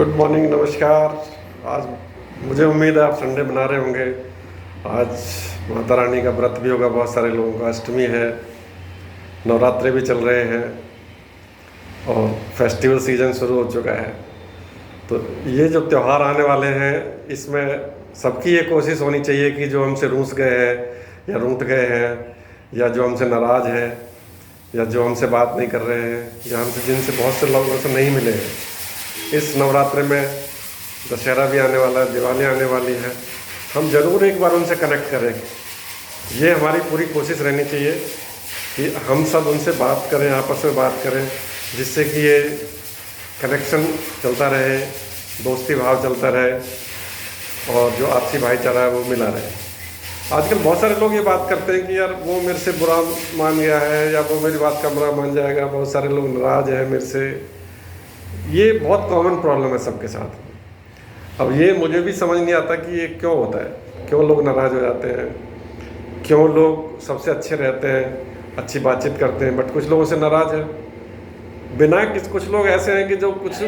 Good morning, नमस्कार। आज मुझे उम्मीद है आप संडे मना रहे होंगे। आज माता रानी का व्रत भी होगा, बहुत सारे लोगों का अष्टमी है, नवरात्रे भी चल रहे हैं और फेस्टिवल सीजन शुरू हो चुका है। तो ये जो त्यौहार आने वाले हैं, इसमें सबकी ये कोशिश होनी चाहिए कि जो हमसे रूठ गए हैं या रूठ गए हैं या जो हमसे नाराज़ हैं या जो हमसे बात नहीं कर रहे हैं या हमसे जिनसे बहुत से लोगों से नहीं मिले हैं, इस नवरात्रि में दशहरा भी आने वाला है, दिवाली आने वाली है, हम ज़रूर एक बार उनसे कनेक्ट करें। ये हमारी पूरी कोशिश रहनी चाहिए कि हम सब उनसे बात करें, आपस में बात करें, जिससे कि ये कनेक्शन चलता रहे, दोस्ती भाव चलता रहे और जो आपसी भाईचारा है वो मिला रहे। आजकल बहुत सारे लोग ये बात करते हैं कि यार वो मेरे से बुरा मान गया है या वो मेरी बात का बुरा मान जाएगा, बहुत सारे लोग नाराज़ हैं मेरे से। ये बहुत कॉमन प्रॉब्लम है सबके साथ। अब ये मुझे भी समझ नहीं आता कि ये क्यों होता है, क्यों लोग नाराज़ हो जाते हैं, क्यों लोग सबसे अच्छे रहते हैं, अच्छी बातचीत करते हैं, बट कुछ लोगों से नाराज़ है। कुछ लोग ऐसे हैं कि जो कुछ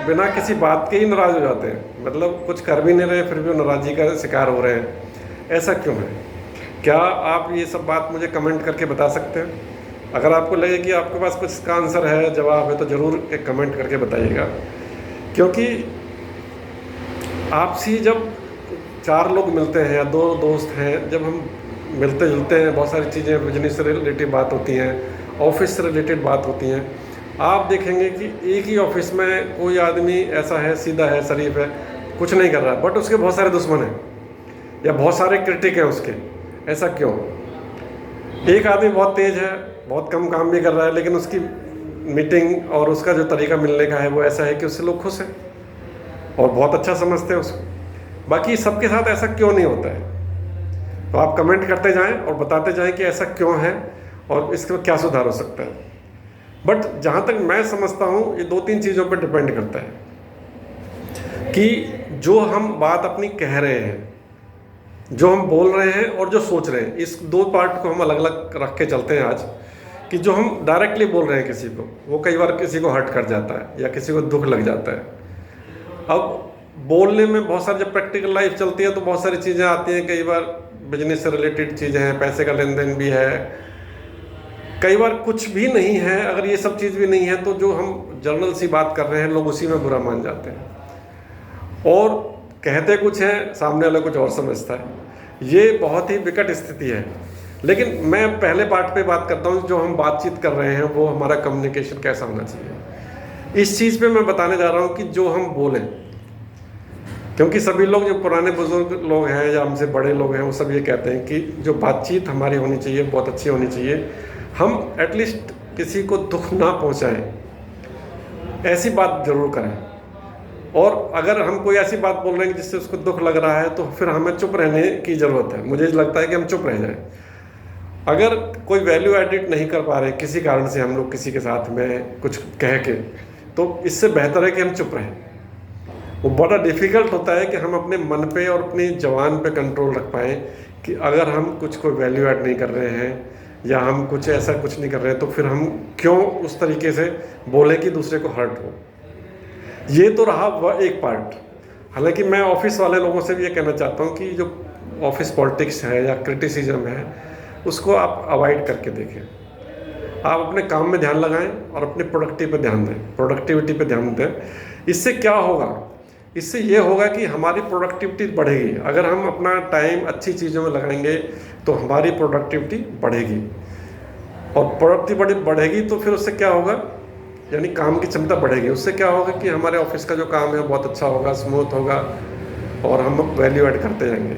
बिना किसी बात के ही नाराज़ हो जाते हैं, मतलब कुछ कर भी नहीं रहे फिर भी वो नाराज़गी का शिकार हो रहे हैं। ऐसा क्यों है? क्या आप ये सब बात मुझे कमेंट करके बता सकते हैं? अगर आपको लगे कि आपके पास कुछ इसका आंसर है, जवाब है, तो ज़रूर एक कमेंट करके बताइएगा। क्योंकि आपसी जब चार लोग मिलते हैं या दो दोस्त हैं, जब हम मिलते जुलते हैं, बहुत सारी चीज़ें बिजनेस से रिलेटेड बात होती हैं, ऑफिस से रिलेटेड बात होती हैं। आप देखेंगे कि एक ही ऑफिस में कोई आदमी ऐसा है, सीधा है, शरीफ है, कुछ नहीं कर रहा है, बट उसके बहुत सारे दुश्मन हैं या बहुत सारे क्रिटिक हैं उसके। ऐसा क्यों? एक आदमी बहुत तेज़ है, बहुत कम काम भी कर रहा है, लेकिन उसकी मीटिंग और उसका जो तरीका मिलने का है वो ऐसा है कि उससे लोग खुश हैं और बहुत अच्छा समझते हैं उसको। बाकी सबके साथ ऐसा क्यों नहीं होता है? तो आप कमेंट करते जाएं और बताते जाएं कि ऐसा क्यों है और इसमें क्या सुधार हो सकता है। बट जहाँ तक मैं समझता हूँ, ये दो तीन चीज़ों पर डिपेंड करता है कि जो हम बात अपनी कह रहे हैं, जो हम बोल रहे हैं और जो सोच रहे हैं, इस दो पार्ट को हम अलग अलग रख के चलते हैं आज। कि जो हम डायरेक्टली बोल रहे हैं किसी को, वो कई बार किसी को हर्ट कर जाता है या किसी को दुख लग जाता है। अब बोलने में बहुत सारी, जब प्रैक्टिकल लाइफ चलती है तो बहुत सारी चीज़ें आती हैं। कई बार बिजनेस से रिलेटेड चीज़ें हैं, पैसे का लेन देन भी है, कई बार कुछ भी नहीं है। अगर ये सब चीज़ भी नहीं है तो जो हम जर्नल सी बात कर रहे हैं, लोग उसी में बुरा मान जाते हैं और कहते कुछ है, सामने वाला कुछ और समझता है। ये बहुत ही विकट स्थिति है। लेकिन मैं पहले पार्ट पे बात करता हूँ, जो हम बातचीत कर रहे हैं वो हमारा कम्युनिकेशन कैसा होना चाहिए। इस चीज़ पे मैं बताने जा रहा हूँ कि जो हम बोलें, क्योंकि सभी लोग, जो पुराने बुजुर्ग लोग हैं या हमसे बड़े लोग हैं, वो सब ये कहते हैं कि जो बातचीत हमारी होनी चाहिए बहुत अच्छी होनी चाहिए। हम एटलीस्ट किसी को दुख ना पहुँचाएं, ऐसी बात ज़रूर करें। और अगर हम कोई ऐसी बात बोल रहे हैं जिससे उसको दुख लग रहा है, तो फिर हमें चुप रहने की ज़रूरत है। मुझे लगता है कि हम चुप रह जाएं। अगर कोई वैल्यू एडिट नहीं कर पा रहे किसी कारण से हम लोग किसी के साथ में कुछ कह के, तो इससे बेहतर है कि हम चुप रहें। वो बड़ा डिफ़िकल्ट होता है कि हम अपने मन पे और अपनी ज़बान पे कंट्रोल रख पाएँ कि अगर हम कुछ कोई वैल्यू ऐड नहीं कर रहे हैं या हम कुछ ऐसा कुछ नहीं कर रहे हैं, तो फिर हम क्यों उस तरीके से बोले कि दूसरे को हर्ट हो। ये तो रहा वह एक पार्ट। हालांकि मैं ऑफिस वाले लोगों से भी ये कहना चाहता हूँ कि जो ऑफिस पॉलिटिक्स है या क्रिटिसिज्म है, उसको आप अवॉइड करके देखें। आप अपने काम में ध्यान लगाएं और अपने प्रोडक्टिविटी पे ध्यान दें। इससे क्या होगा? इससे ये होगा कि हमारी प्रोडक्टिविटी बढ़ेगी। अगर हम अपना टाइम अच्छी चीज़ों में लगाएंगे तो हमारी प्रोडक्टिविटी बढ़ेगी, और प्रोडक्टिविटी बढ़ेगी तो फिर उससे क्या होगा, यानी काम की क्षमता बढ़ेगी। उससे क्या होगा कि हमारे ऑफिस का जो काम है बहुत अच्छा होगा, स्मूथ होगा और हम वैल्यू ऐड करते जाएंगे।